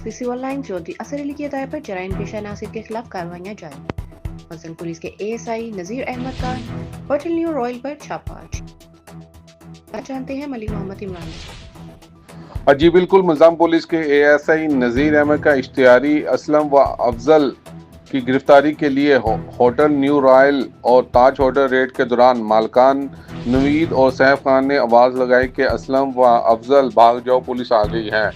SP civil line Chaudhary असर अली की हदायत पर जराइम पेशा नासिर के खिलाफ कार्रवाइयां जारी। मसलन पुलिस के ASI नजीर अहमद का होटल न्यू रॉयल पर छापा। जानते हैं मलिक मोहम्मद इमरान। जी बिल्कुल, मुल्ज़ाम पुलिस के ASI नज़ीर अहमद का इश्तिहारी असलम व अफजल की गिरफ्तारी के लिए होटल न्यू रॉयल और ताज होटल रेड के दौरान मालकान नवीद और सैफ खान ने आवाज़ लगाई कि असलम व अफजल भाग जाओ, पुलिस आ गई है,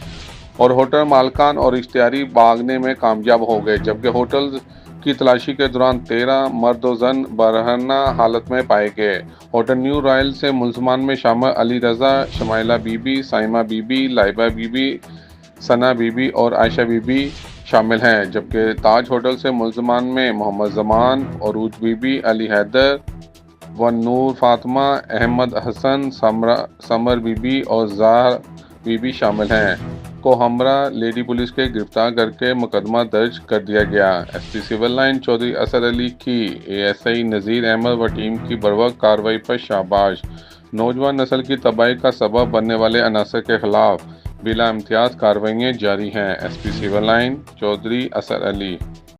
और होटल मालकान और इश्तिहारी भागने में कामयाब हो गए, जबकि होटल की तलाशी के दौरान 13 मर्द और जन बरहना हालत में पाए गए। होटल न्यू रॉयल से मुल्ज़मान में शामिल अली रज़ा, शमाइला बीबी, साइमा बीबी, लाइबा बीबी, सना बीबी और आयशा बीबी शामिल हैं, जबकि ताज होटल से मुल्ज़मान में मोहम्मद ज़मान, अरूज बीबी, अली हैदर व नूर फातिमा, अहमद हसन, समर बीबी और ज़ाहर बीबी शामिल हैं को हमरा लेडी पुलिस के गिरफ्तार करके मुकदमा दर्ज कर दिया गया। SP सिविल लाइन चौधरी असर अली की ASI नज़ीर अहमद व टीम की बर्वक्त कार्रवाई पर शाबाश। नौजवान नस्ल की तबाही का सबब बनने वाले अनासर के खिलाफ बिला इम्तियाज कार्रवाइयाँ जारी हैं। SP सिविल लाइन चौधरी असर अली।